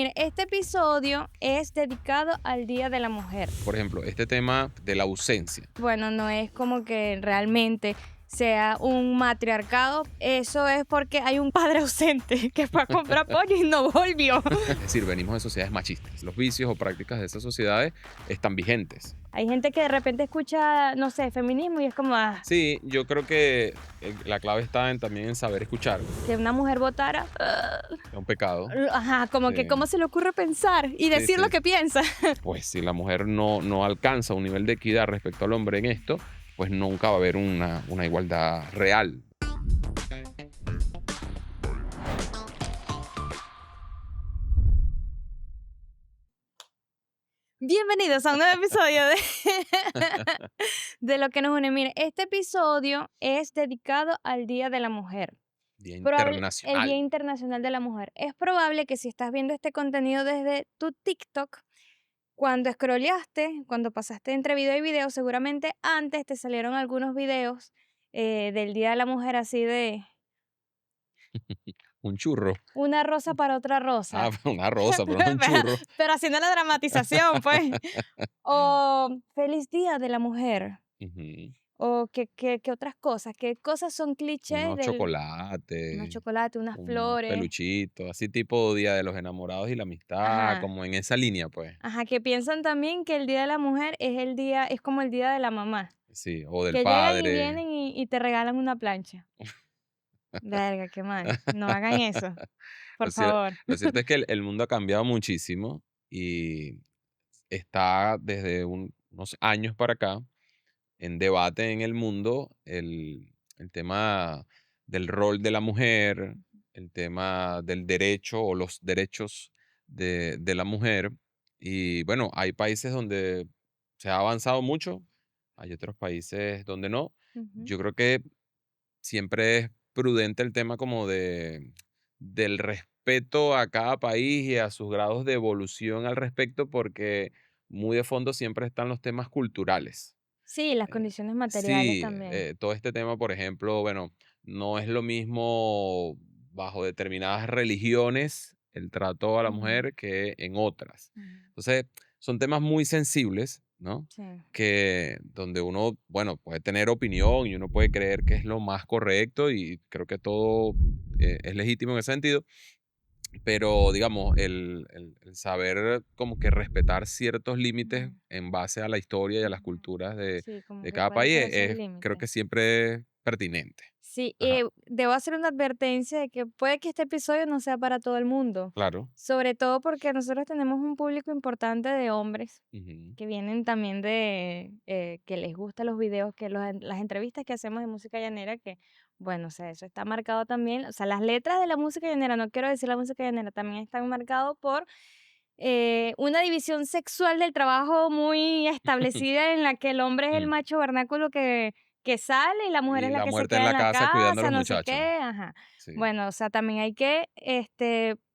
Mire, este episodio es dedicado al Día de la Mujer. Por ejemplo, este tema de la ausencia. Bueno, no es como que realmente sea un matriarcado, eso es porque hay un padre ausente que fue a comprar pollo y no volvió. Es decir, venimos de sociedades machistas. Los vicios o prácticas de esas sociedades están vigentes. Hay gente que de repente escucha, no sé, feminismo y es como Sí, yo creo que la clave está también en saber escuchar. que una mujer votara. Es un pecado. Ajá, como que Sí, cómo se le ocurre pensar y sí, decir lo sí. que piensa. Pues si la mujer no alcanza un nivel de equidad respecto al hombre en esto, pues nunca va a haber una igualdad real. Bienvenidos a un nuevo episodio de, de Lo que nos une. Mire, este episodio es dedicado al Día de la Mujer. Día El Día internacional. Internacional de la Mujer. Es probable que si estás viendo este contenido desde tu TikTok, cuando scrolleaste, cuando pasaste entre video y video, seguramente antes te salieron algunos videos del Día de la Mujer así de Un churro. una rosa para otra Ah, rosa. una rosa, pero no un churro. Pero haciendo la dramatización, pues. O Feliz Día de la Mujer. Ujú. O qué otras cosas, qué cosas son clichés Unos del unos chocolates, chocolates, unas unos flores. peluchitos, así tipo Día de los Enamorados y la Amistad, Ajá, como en esa línea, pues. ajá, que piensan también que el Día de la Mujer es como el Día de la mamá, Sí, o del que llegan y padre. vienen y te regalan una plancha. Verga, qué mal. No hagan eso, Lo por cier favor. lo cierto es que el mundo ha cambiado muchísimo y está desde unos años para acá en debate en el mundo el tema del rol de la mujer, el tema del derecho o los derechos de la mujer. Y bueno, hay países donde se ha avanzado mucho, hay otros países donde no. Ujú. Yo creo que siempre es prudente el tema como del respeto a cada país y a sus grados de evolución al respecto, porque muy de fondo siempre están los temas culturales. Sí, las condiciones materiales Sí, también. todo este tema, por ejemplo, bueno, no es lo mismo bajo determinadas religiones el trato a la Ujú, mujer que en otras. ujú. Entonces, son temas muy sensibles, ¿no? Sí. Que donde uno, bueno, puede tener opinión y uno puede creer que es lo más correcto y creo que todo es legítimo en ese sentido, pero digamos, el saber como que respetar ciertos límites Ujú, en base a la historia y a las ujú. culturas Sí, como de que cada cuáles país son esos creo límites. que siempre es pertinente. Sí, Ajá, debo hacer una advertencia de que puede que este episodio no sea para todo el mundo, claro. sobre todo porque nosotros tenemos un público importante de hombres Ujú, que vienen también de que les gustan los videos, las entrevistas que hacemos de música llanera, que bueno, o sea, eso está marcado también, o sea, las letras de la música llanera, no quiero decir la música llanera, también están marcados por una división sexual del trabajo muy establecida en la que el hombre es el mm. macho vernáculo que sale y la mujer es Y la la que se muerte en queda en la la casa cuidando a casa, los no sé muchachos. qué, ajá. Sí. Bueno, o sea, también hay que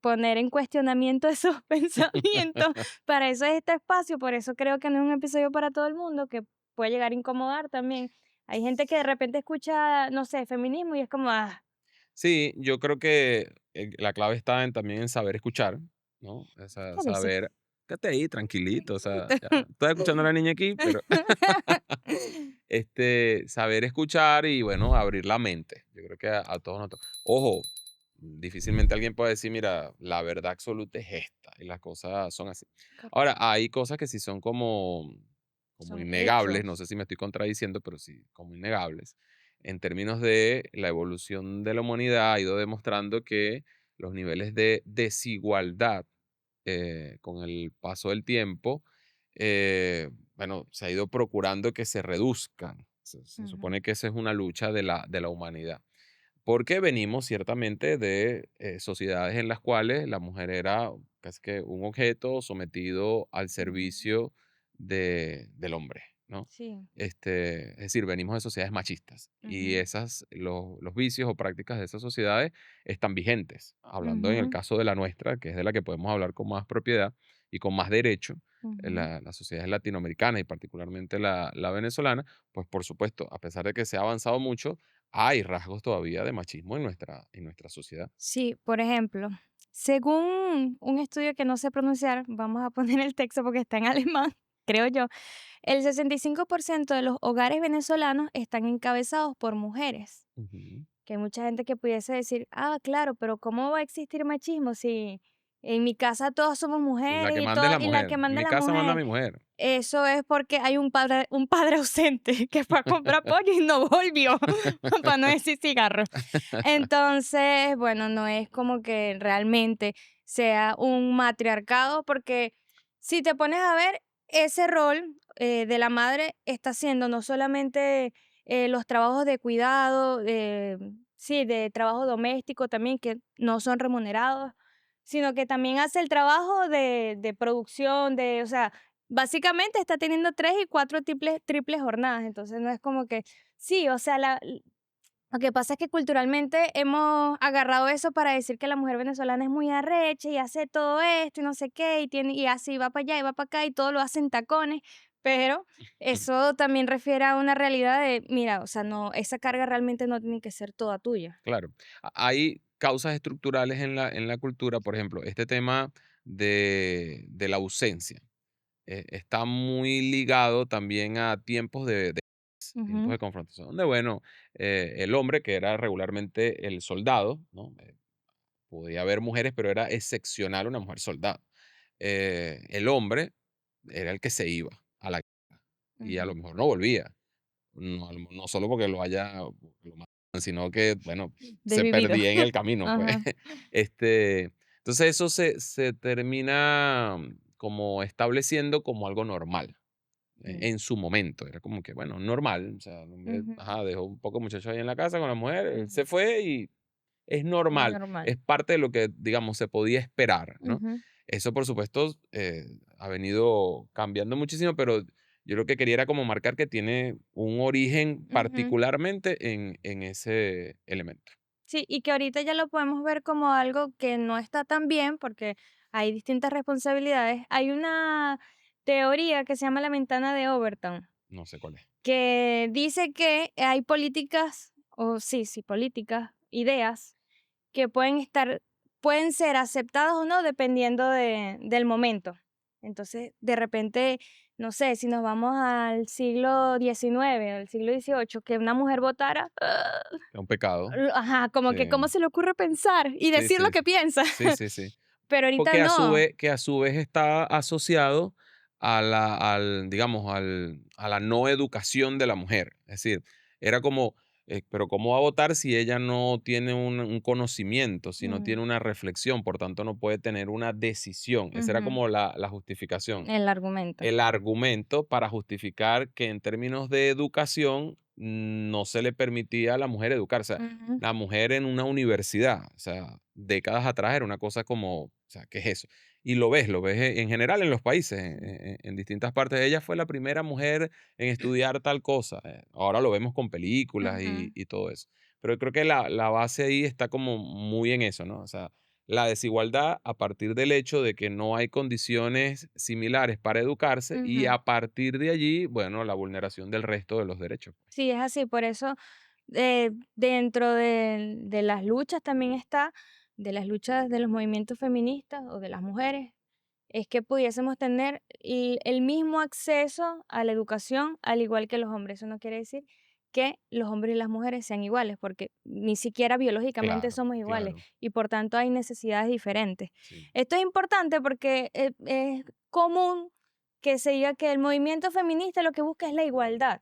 poner en cuestionamiento esos pensamientos. Para eso es este espacio, por eso creo que no es un episodio para todo el mundo, que puede llegar a incomodar también. Hay gente que de repente escucha, no sé, feminismo y es como, Sí, yo creo que la clave está también en saber escuchar, ¿no? O sea, a veces. saber, quédate ahí tranquilito, o sea, ya, estoy escuchando a la niña aquí, pero saber escuchar y bueno, abrir la mente. Yo creo que a todos nosotros. Ojo, difícilmente alguien puede decir, mira, la verdad absoluta es esta y las cosas son así. Ahora, hay cosas que sí son como Son innegables, no hechos. sé si me estoy contradiciendo, pero sí, como innegables. En términos de la evolución de la humanidad, ha ido demostrando que los niveles de desigualdad con el paso del tiempo, bueno, se ha ido procurando que se reduzcan. Se Ujú, supone que esa es una lucha de la humanidad. Porque venimos ciertamente de sociedades en las cuales la mujer era casi que un objeto sometido al ujú. servicio del hombre, ¿no? Sí. Es decir, venimos de sociedades machistas y Ujú, los vicios o prácticas de esas sociedades están vigentes. Hablando en el ujú, caso de la nuestra, que es de la que podemos hablar con más propiedad y con más derecho, ujú. las sociedades latinoamericanas y particularmente la venezolana, pues por supuesto, a pesar de que se ha avanzado mucho, hay rasgos todavía de machismo en nuestra sociedad. Sí, por ejemplo, Según un estudio que no sé pronunciar, vamos a poner el texto porque está en alemán, creo yo, el 65% de los hogares venezolanos están encabezados por mujeres. Ujú. Que hay mucha gente que pudiese decir, ah, claro, pero ¿cómo va a existir machismo si en mi casa todas somos Sí, la mujeres que y, manda es la y la mujer. que En manda es mi la casa manda mujer? mi mujer. Eso es porque hay un padre ausente que fue a comprar pollo y no volvió, para no decir cigarros. Entonces, bueno, no es como que realmente sea un matriarcado, porque si te pones a ver, ese rol de la madre está haciendo no solamente los trabajos de cuidado, sí, de trabajo doméstico también, que no son remunerados, sino que también hace el trabajo de producción, o sea, básicamente está teniendo 3 y 4 triples jornadas. Entonces no es como que, sí, o sea, lo que pasa es que culturalmente hemos agarrado eso para decir que la mujer venezolana es muy arrecha y hace todo esto y no sé qué, y así va para allá y va para acá y todo lo hace en tacones, pero eso también refiere a una realidad de, mira, o sea, no, esa carga realmente no tiene que ser toda tuya. Claro. Hay causas estructurales en la cultura, por ejemplo, este tema de la ausencia. Está muy ligado también a tiempos Ujú, de confrontación, donde, bueno, el hombre, que era regularmente el soldado, ¿no? Podía haber mujeres, pero era excepcional una mujer soldado. El hombre era el que se iba a la guerra y a lo ujú. mejor no volvía. No, no solo porque lo mataban, sino que, bueno, se Desvivido. perdía en el camino, pues. Ajá. Entonces eso se termina como estableciendo como algo normal Mm, en su momento. Era como que, bueno, normal. O sea, el hombre, ujú, ajá, dejó un poco de muchachos ahí en la casa con la mujer, él se ujú. fue y es Es normal, normal. es parte de lo que, digamos, se podía esperar, ¿no? Ujú, Eso, por supuesto, ha venido cambiando muchísimo, pero yo lo que quería era como marcar que tiene un origen ujú. particularmente en ese elemento. Sí, y que ahorita ya lo podemos ver como algo que no está tan bien porque hay distintas responsabilidades. Hay una teoría que se llama la ventana de Overton, No sé cuál es. que dice que hay políticas, o sí, sí, políticas, ideas, que pueden ser aceptadas o no dependiendo del momento. Entonces, de repente, no sé, si nos vamos al siglo XIX, al siglo XVIII, que una mujer votara, Es un pecado. Ajá, como Sí, que cómo se le ocurre pensar y sí, decir lo sí, que piensa, sí, sí, sí. pero ahorita Porque no. a su vez está asociado digamos, a la no educación de la mujer. Es decir, era como, pero ¿cómo va a votar si ella no tiene un conocimiento, si no Mm, tiene una reflexión, por tanto no puede tener una decisión? Esa era ujú, como la justificación, el argumento. el argumento para justificar que en términos de educación no se le permitía a la mujer educarse. O sea, Ujú, la mujer en una universidad, o sea, décadas atrás era una cosa como, o sea, ¿qué es eso? Y lo ves en general en los países, en distintas partes. Ella fue la primera mujer en estudiar tal cosa. Ahora lo vemos con películas ujú, y todo eso. Pero yo creo que la base ahí está como muy en eso, ¿no? O sea, la desigualdad a partir del hecho de que no hay condiciones similares para educarse y ujú. a partir de allí, bueno, la vulneración del resto de los derechos. Sí, es así, por eso dentro de las luchas también está, de las luchas de los movimientos feministas o de las mujeres, es que pudiésemos tener el mismo acceso a la educación al igual que los hombres. Eso no quiere decir que los hombres y las mujeres sean iguales, porque ni siquiera biológicamente Claro, somos iguales claro, y por tanto hay necesidades diferentes. sí, Esto es importante porque es común que se diga que el movimiento feminista lo que busca es la igualdad.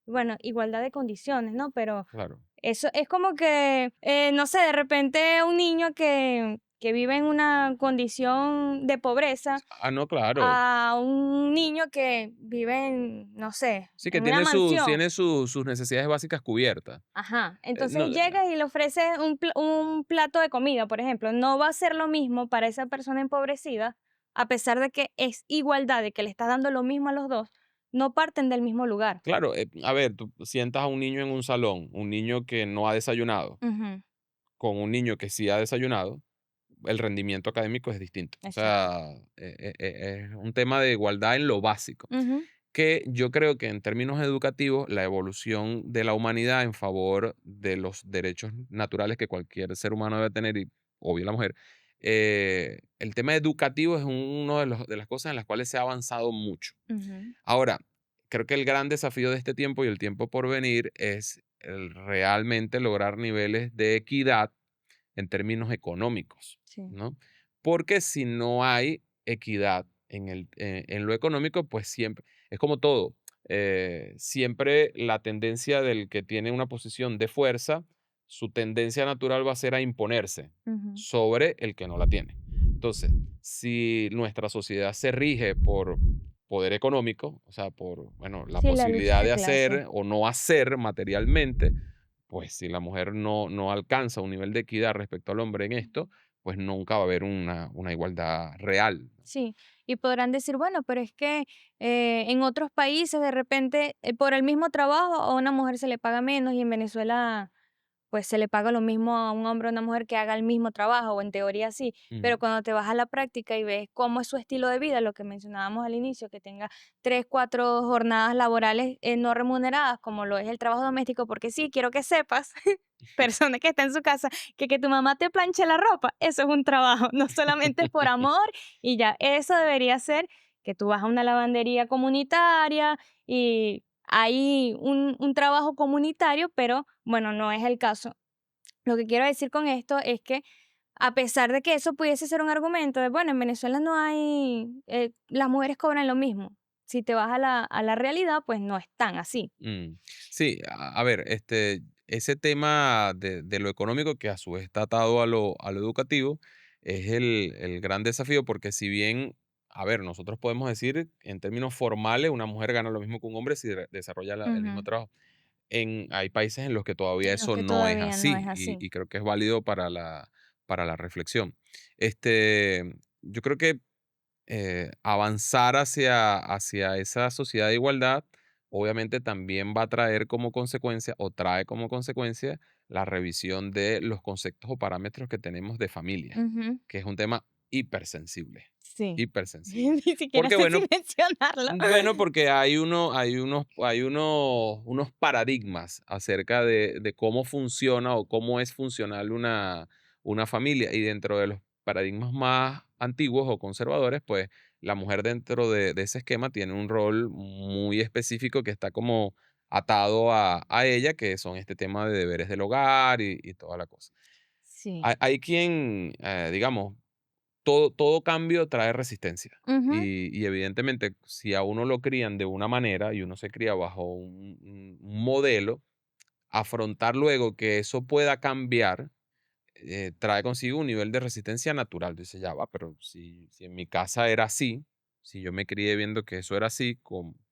Bueno, igualdad de condiciones, ¿no? Pero claro. eso es como que, no sé, de repente un niño que vive en una condición de pobreza Ah, no, claro. a un niño que vive en, no sé, Sí, que en una mansión. tiene sus necesidades básicas cubiertas. Ajá. Entonces No, llegas y le ofreces un plato de comida, por ejemplo. No va a ser lo mismo para esa persona empobrecida, a pesar de que es igualdad, de que le estás dando lo mismo a los dos, no parten del mismo lugar. claro, a ver, tú sientas a un niño en un salón, un niño que no ha desayunado, Ujú, con un niño que sí ha desayunado, el rendimiento académico es distinto. O exacto. sea, es un tema de igualdad en lo básico. Ujú, Que yo creo que en términos educativos, la evolución de la humanidad en favor de los derechos naturales que cualquier ser humano debe tener, y obvio la mujer, el tema educativo es uno de las cosas en las cuales se ha avanzado mucho. Ujú. Ahora, creo que el gran desafío de este tiempo y el tiempo por venir es el realmente lograr niveles de equidad en términos económicos, Sí, ¿no? Porque si no hay equidad en lo económico, pues siempre, es como todo, siempre la tendencia del que tiene una posición de fuerza, su tendencia natural va a ser a imponerse ujú. sobre el que no la tiene. Entonces, si nuestra sociedad se rige por poder económico, o sea, por, bueno, la Sí, la lucha posibilidad de de clase. hacer o no hacer materialmente, pues si la mujer no alcanza un nivel de equidad respecto al hombre en esto, pues nunca va a haber una igualdad real. Sí, y podrán decir, bueno, pero es que en otros países de repente por el mismo trabajo a una mujer se le paga menos y en Venezuela pues se le paga lo mismo a un hombre o a una mujer que haga el mismo trabajo, o en teoría sí, Ujú. pero cuando te vas a la práctica y ves cómo es su estilo de vida, lo que mencionábamos al inicio, que tenga 3, 4 jornadas laborales no remuneradas, como lo es el trabajo doméstico, porque sí, quiero que sepas, persona que está en su casa, que tu mamá te planche la ropa, eso es un trabajo, no solamente es por amor y ya, eso debería ser que tú vas a una lavandería comunitaria y hay un trabajo comunitario, pero bueno, no es el caso. Lo que quiero decir con esto es que a pesar de que eso pudiese ser un argumento de, bueno, en Venezuela no hay, las mujeres cobran lo mismo. Si te vas a la realidad, pues no es tan así. Mm. Sí, a ver, ese tema de lo económico que a su vez está atado a lo educativo es el gran desafío porque si bien, a ver, nosotros podemos decir en términos formales, una mujer gana lo mismo que un hombre si desarrolla el mismo Ujú. trabajo. Hay países en los que todavía En los eso que no es todavía no es así así. y creo que es válido para la reflexión. Yo creo que avanzar hacia esa sociedad de igualdad, obviamente también va a traer como consecuencia o trae como consecuencia la revisión de los conceptos o parámetros que tenemos de familia, Ujú. que es un tema hipersensible, Sí. hipersensible. Ni siquiera Porque sé si bueno, mencionarlo. bueno, porque hay unos paradigmas acerca de cómo funciona o cómo es funcional una familia. Y dentro de los paradigmas más antiguos o conservadores, pues la mujer dentro de ese esquema tiene un rol muy específico que está como atado a ella, que son este tema de deberes del hogar y toda la cosa. Sí. Hay quien, digamos, todo cambio trae resistencia. Ujú. Y evidentemente, si a uno lo crían de una manera y uno se cría bajo un modelo, afrontar luego que eso pueda cambiar, trae consigo un nivel de resistencia natural. Dice, ya va, pero si en mi casa era así, si yo me crié viendo que eso era así,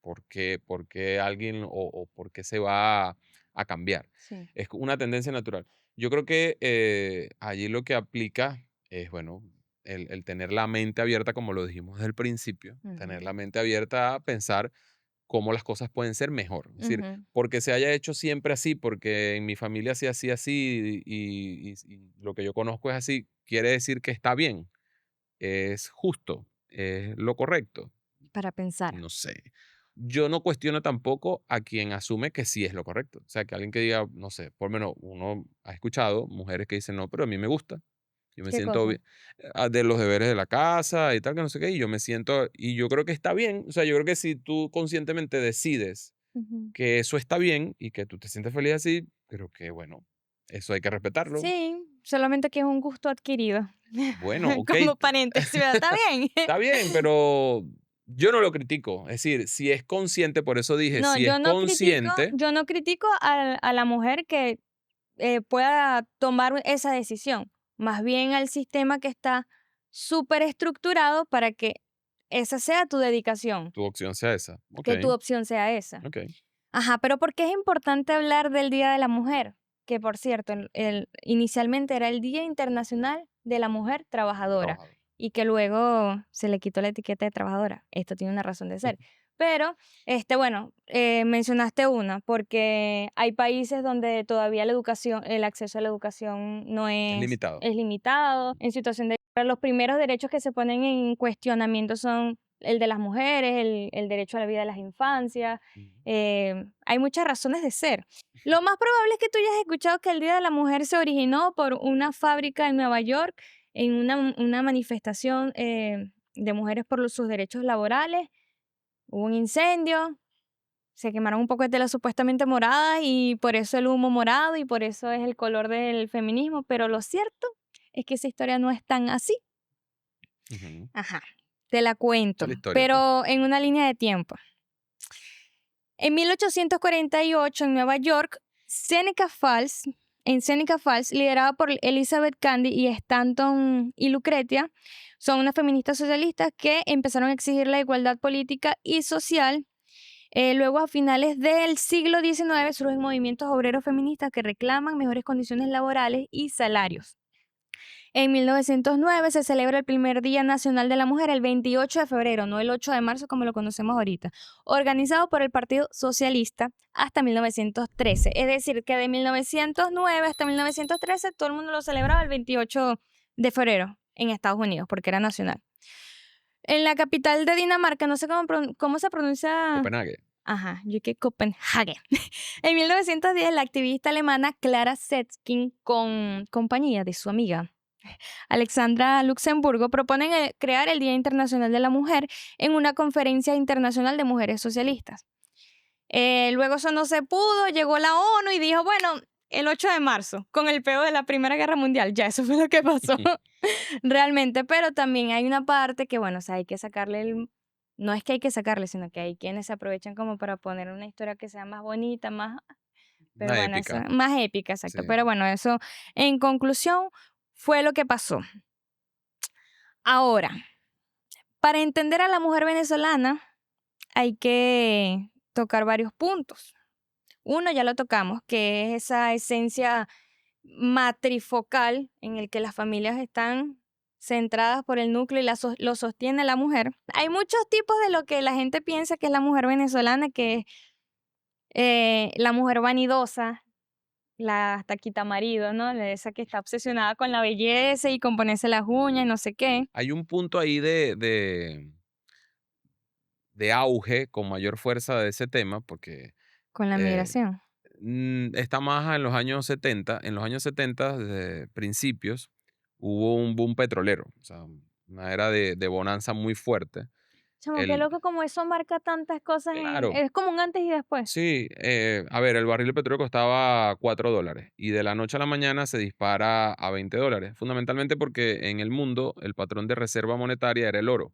¿por qué alguien o por qué se va a cambiar? Sí. Es una tendencia natural. Yo creo que allí lo que aplica es, bueno, el tener la mente abierta, como lo dijimos desde el principio, tener Ujú. la mente abierta a pensar cómo las cosas pueden ser mejor. Es decir, Ujú. porque se haya hecho siempre así, porque en mi familia se hacía así y lo que yo conozco es así, quiere decir que está bien, es justo, es lo correcto. Para pensar. No sé. Yo no cuestiono tampoco a quien asume que sí es lo correcto. O sea, que alguien que diga, no sé, por lo menos uno ha escuchado mujeres que dicen, no, pero a mí me gusta. Yo me ¿Qué siento cosa? bien, de los deberes de la casa y tal, que no sé qué, y yo me siento, y yo creo que está bien, o sea, yo creo que si tú conscientemente decides Ujú. que eso está bien y que tú te sientes feliz así, creo que bueno, eso hay que respetarlo. Sí, solamente que es un gusto adquirido. Bueno, ok, Como paréntesis, ¿verdad? Está bien. está bien, pero yo no lo critico. Es decir, si es consciente, por eso dije, No, si es consciente, yo no critico a la mujer que pueda tomar esa decisión, más bien al sistema que está súper estructurado para que esa sea tu dedicación, tu opción sea esa. Ok, que tu opción sea esa. ok. Ajá, pero ¿por qué es importante hablar del Día de la Mujer? Que por cierto, inicialmente era el Día Internacional de la Mujer Trabajadora Trabajador. y que luego se le quitó la etiqueta de trabajadora. Esto tiene una razón de ser. Pero, bueno, mencionaste una, porque hay países donde todavía la educación, el acceso a la educación no Es es, limitado. es limitado. En situación de los primeros derechos que se ponen en cuestionamiento son el de las mujeres, el derecho a la vida de las infancias. Ujú. Hay muchas razones de ser. Lo más probable es que tú hayas escuchado que el Día de la Mujer se originó por una fábrica en Nueva York, en una manifestación de mujeres por sus derechos laborales. Hubo un incendio, se quemaron un poco de tela supuestamente morada y por eso el humo morado y por eso es el color del feminismo, pero lo cierto es que esa historia no es tan así. Ujú. Ajá, te la Esa cuento, es la historia, pues. pero en una línea de tiempo. En 1848, en Nueva York, Seneca Falls, en Seneca Falls, liderada por Elizabeth Cady y Stanton y Lucretia, son unas feministas socialistas que empezaron a exigir la igualdad política y social. Luego, a finales del siglo XIX, surgen movimientos obreros feministas que reclaman mejores condiciones laborales y salarios. En 1909 se celebra el primer Día Nacional de la Mujer, el 28 de febrero, no el 8 de marzo como lo conocemos ahorita, organizado por el Partido Socialista hasta 1913. Es decir, que de 1909 hasta 1913 todo el mundo lo celebraba el 28 de febrero en Estados Unidos, porque era nacional. En la capital de Dinamarca, no sé cómo se pronuncia. Copenhague. Ajá, UK Copenhagen. En 1910, la activista alemana Clara Zetkin, con compañía de su amiga Alexandra Luxemburgo, proponen crear el Día Internacional de la Mujer en una conferencia internacional de mujeres socialistas. Luego eso no se pudo, llegó la ONU y dijo, bueno, el 8 de marzo, con el peo de la Primera Guerra Mundial, ya eso fue lo que pasó realmente, pero también hay una parte que, bueno, o sea, hay que sacarle no es que hay que sacarle, sino que hay quienes se aprovechan como para poner una historia que sea más bonita, más, pero Una bueno, eso, épica. más épica, Sí. exacto. Pero bueno, eso en conclusión fue lo que pasó. Ahora, para entender a la mujer venezolana hay que tocar varios puntos. Uno ya lo tocamos, que es esa esencia matrifocal en el que las familias están centradas por el núcleo y lo sostiene la mujer. Hay muchos tipos de lo que la gente piensa que es la mujer venezolana, que es la mujer vanidosa, la taquita marido, ¿no? Esa que está obsesionada con la belleza y con ponerse las uñas y no sé qué, Hay un punto ahí de auge con mayor fuerza de ese tema, porque con la eh, migración. está más en los años 70. En los años 70, desde principios, hubo un boom petrolero, o sea, una era de bonanza muy fuerte. Chamo, qué El, loco como eso marca tantas cosas claro, es como un antes y después. sí, a ver, el barril de petróleo costaba $4 y de la noche a la mañana se dispara a $20, fundamentalmente porque en el mundo el patrón de reserva monetaria era el oro.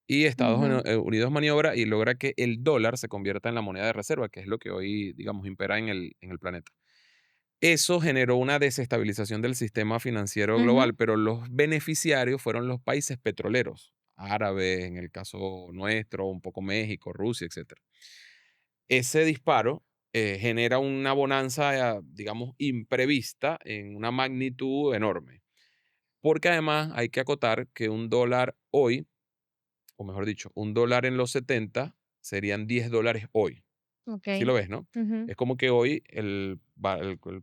Y Ujú, Unidos maniobra y logra que el dólar se convierta en la moneda de reserva, que es lo que hoy, digamos, impera en el planeta. Eso generó una desestabilización del sistema financiero ujú, global, pero los beneficiarios fueron los países petroleros, árabes, en el caso nuestro, un poco México, Rusia, etcétera. Ese disparo genera una bonanza, digamos, imprevista en una magnitud enorme. Porque además hay que acotar que un dólar hoy, o mejor dicho, un dólar en los 70 serían $10 hoy. Sí lo okey. ves, ¿no? Ujú, Es como que hoy el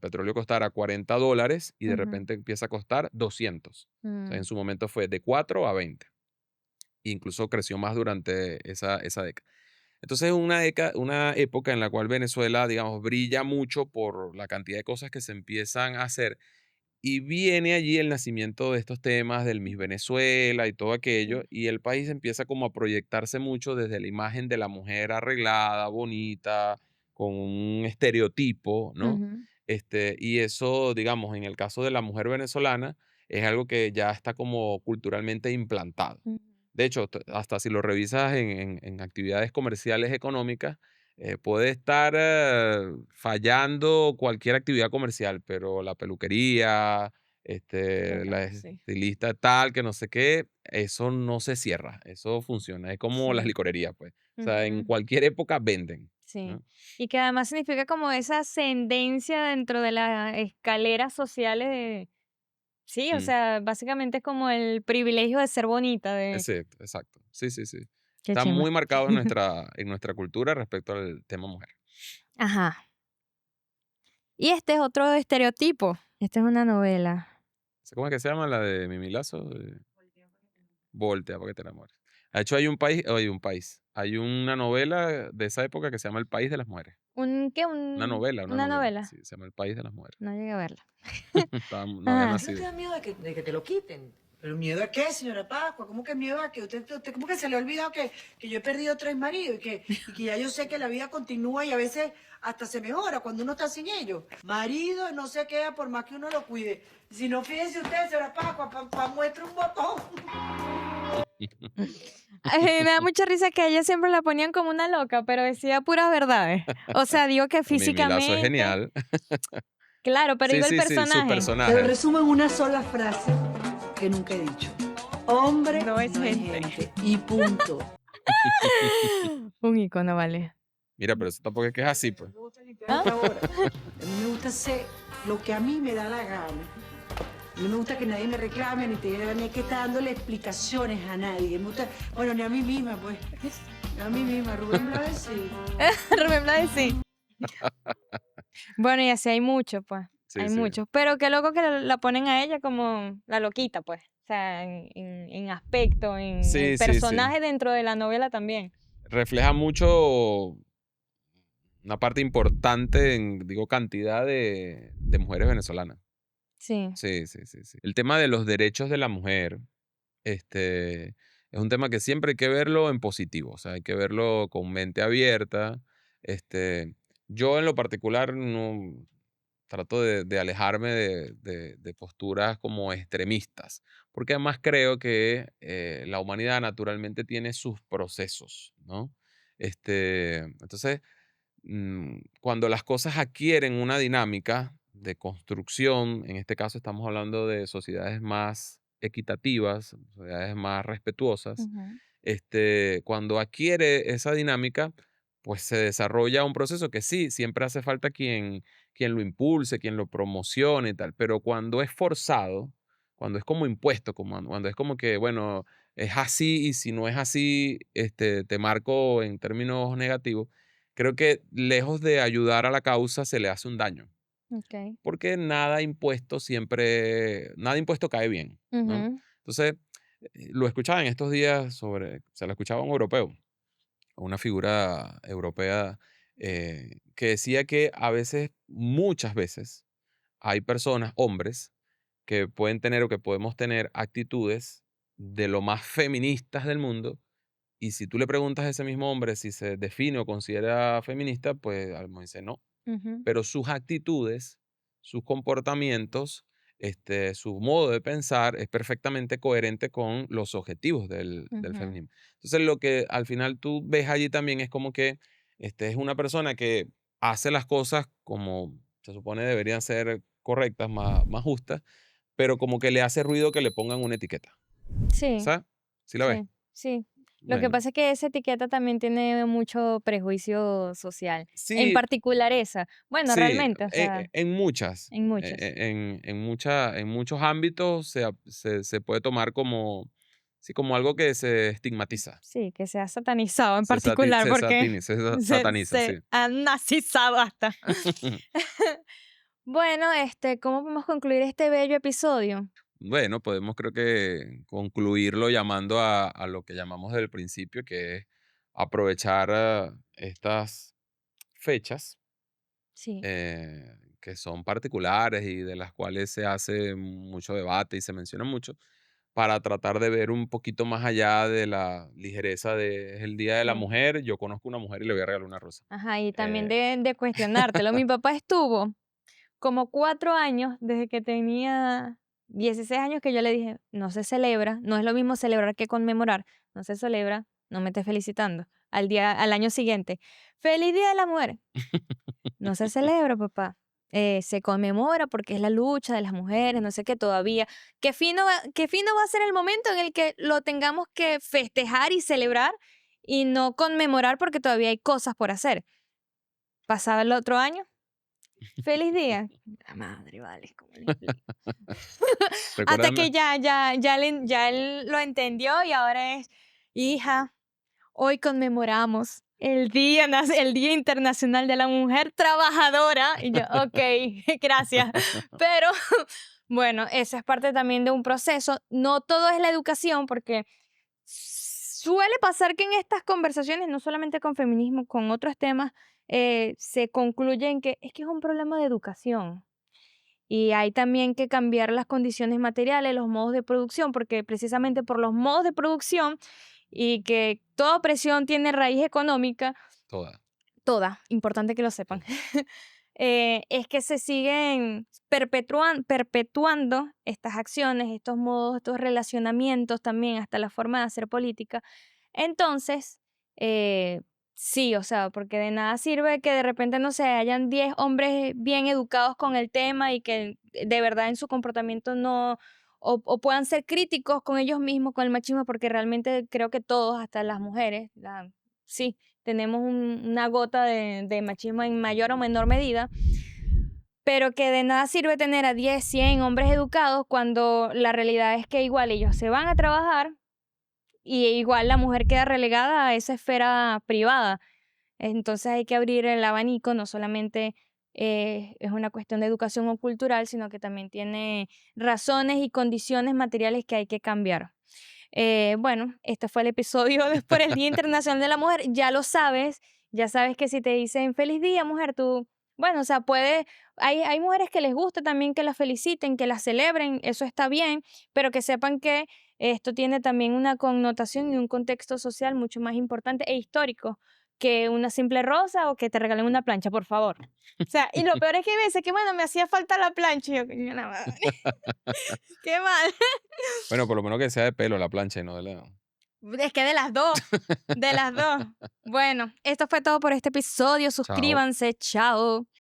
petróleo costara $40 y de ujú, repente empieza a costar 200. O sea, en mm, su momento fue de 4 a 20. Incluso creció más durante esa década. Entonces es una época en la cual Venezuela, digamos, brilla mucho por la cantidad de cosas que se empiezan a hacer. Y viene allí el nacimiento de estos temas del Miss Venezuela y todo aquello, sí. y el país empieza como a proyectarse mucho desde la imagen de la mujer arreglada, bonita, con un estereotipo, ¿no? Ujú, Y eso, digamos, en el caso de la mujer venezolana, es algo que ya está como culturalmente implantado. ujú. De hecho, hasta si lo revisas en actividades comerciales económicas, puede estar fallando cualquier actividad comercial, pero la peluquería, Qué la loco, sí. estilista tal, que no sé qué, eso no se cierra, eso funciona, es como las Sí. licorerías, pues. O sea, en Ujú, cualquier época venden, sí. ¿no? Y que además significa como esa ascendencia dentro de las escaleras sociales de sí, o Mm, sea, básicamente es como el privilegio de ser bonita, de exacto, exacto. Sí, sí, sí. qué Está chimba. muy marcado en nuestra cultura respecto al tema mujer. Ajá. Y este es otro estereotipo. Esta es una novela. ¿Cómo es que se llama la de Mimi Lazo? Voltea para que te enamores. De hecho, hay una novela de esa época que se llama El País de las Mujeres. ¿Un qué? Una ¿Una novela, novela? sí, se llama El País de las Mujeres. No llegué a verla. No había Ajá. ¿Y no te nacido. da miedo de que te lo quiten? ¿Pero miedo a qué, señora Pascua? ¿Cómo que miedo a que usted cómo que se le ha olvidado que yo he perdido 3 maridos y que ya yo sé que la vida continúa y a veces hasta se mejora cuando uno está sin ellos? Marido no se queda por más que uno lo cuide. Si no, fíjese usted, señora Pascua, muestra un botón. Ay, me da mucha risa que a ella siempre la ponían como una loca, pero decía puras verdades. O sea, digo que Mimi Lazo es físicamente, genial. claro, pero Sí, digo el sí, sí, su personaje. Te lo personaje. resumo en una sola frase que nunca he dicho. Hombre No es no es gente. gente. Y punto. Un icono, vale. Mira, pero eso tampoco es que es así, pues. ¿Ah? Ahora, a mí me gusta hacer lo que a mí me da la gana. No me gusta que nadie me reclame, ni que estar dándole explicaciones a nadie. Me gusta, bueno, ni a mí misma, pues. Ni a mí misma, Rubén Blades, sí. Rubén Blades, sí. Bueno, y así hay muchos, pues. Sí, Hay sí. muchos. Pero qué loco que la ponen a ella como la loquita, pues. O sea, en aspecto, en el Sí, sí, sí. personaje dentro de la novela también. Refleja mucho una parte importante digo, cantidad de mujeres venezolanas. Sí. Sí, sí, sí, sí. El tema de los derechos de la mujer, es un tema que siempre hay que verlo en positivo, o sea, hay que verlo con mente abierta. Yo en lo particular no trato de alejarme de posturas como extremistas, porque además creo que la humanidad naturalmente tiene sus procesos, ¿no? Entonces, cuando las cosas adquieren una dinámica de construcción, en este caso estamos hablando de sociedades más equitativas, sociedades más respetuosas, Ujú, cuando adquiere esa dinámica, pues se desarrolla un proceso que sí, siempre hace falta quien lo impulse, quien lo promocione y tal, pero cuando es forzado, cuando es como impuesto, cuando es como que, bueno, es así y si no es así, te marco en términos negativos, creo que lejos de ayudar a la causa se le hace un daño, ok. porque nada impuesto cae bien, ¿no? Ujú, Entonces, lo escuchaba en estos días se lo escuchaba a un europeo, a una figura europea, que decía que a veces, muchas veces, hay personas, hombres, que pueden tener o que podemos tener actitudes de lo más feministas del mundo, y si tú le preguntas a ese mismo hombre si se define o considera feminista, pues a lo mejor dice no, ujú, pero sus actitudes, sus comportamientos, su modo de pensar es perfectamente coherente con los objetivos del ujú. feminismo. Entonces, lo que al final tú ves allí también es como que es una persona que hace las cosas como se supone deberían ser correctas, más justas, pero como que le hace ruido que le pongan una etiqueta. Sí, ¿Sabes? ¿Sí la ves? sí, sí. Lo que Bueno, pasa es que esa etiqueta también tiene mucho prejuicio social. En sí, particular esa. Bueno, sí, realmente, o sea, en muchas, en muchos. en muchos ámbitos se puede tomar como, sí, como algo que se estigmatiza, Sí, que se ha satanizado en particular porque se se, sataniza, sí. se ha nazizado hasta. Bueno, ¿cómo podemos concluir este bello episodio? Bueno, podemos creo que concluirlo llamando a lo que llamamos del principio, que es aprovechar estas fechas Sí. que son particulares y de las cuales se hace mucho debate y se menciona mucho, para tratar de ver un poquito más allá de la ligereza de es el Día de la De, Mujer. Yo conozco una mujer y le voy a regalar una rosa. ajá, y también Eh, de cuestionártelo. Mi papá estuvo como 4 años desde que tenía 16 años que yo le dije, no se celebra, no es lo mismo celebrar que conmemorar, no se celebra, no me estés felicitando. Al año siguiente, feliz Día de la Mujer. No se celebra, papá. Se conmemora porque es la lucha de las mujeres, no sé qué todavía. Qué fino va a ser el momento en el que lo tengamos que festejar y celebrar y no conmemorar porque todavía hay cosas por hacer. Pasaba el otro año, feliz día. La madre, vale, ¿cómo le explico? Hasta Recuérdame. que ya él lo entendió y ahora es, hija, hoy conmemoramos el Día Internacional de la Mujer Trabajadora. Y yo, ok, gracias. Pero bueno, eso es parte también de un proceso. No todo es la educación, porque suele pasar que en estas conversaciones, no solamente con feminismo, con otros temas, se concluye en que es un problema de educación. Y hay también que cambiar las condiciones materiales, los modos de producción, porque precisamente por los modos de producción y que toda opresión tiene raíz económica, Toda. toda, importante que lo sepan, Sí. es que se siguen perpetuando estas acciones, estos modos, estos relacionamientos también, hasta la forma de hacer política. Entonces, sí, o sea, porque de nada sirve que de repente, no sé, hayan 10 hombres bien educados con el tema y que de verdad en su comportamiento no, o puedan ser críticos con ellos mismos, con el machismo, porque realmente creo que todos, hasta las mujeres, sí, tenemos una gota de machismo en mayor o menor medida, pero que de nada sirve tener a 10 100 hombres educados cuando la realidad es que igual ellos se van a trabajar y igual la mujer queda relegada a esa esfera privada. Entonces hay que abrir el abanico, no solamente es una cuestión de educación o cultural, sino que también tiene razones y condiciones materiales que hay que cambiar. Bueno, este fue el episodio por el Día Internacional de la Mujer. Ya sabes que si te dicen feliz día, mujer, tú, bueno, o sea, hay mujeres que les gusta también que las feliciten, que las celebren, eso está bien, pero que sepan que esto tiene también una connotación y un contexto social mucho más importante e histórico que una simple rosa o que te regalen una plancha, por favor. O sea, y lo peor es que hay veces que, bueno, me hacía falta la plancha y yo, coño, la madre, qué mal. Bueno, por lo menos que sea de pelo la plancha y no de la... Es que de las dos, de las dos. Bueno, esto fue todo por este episodio. Chao. Suscríbanse, chao.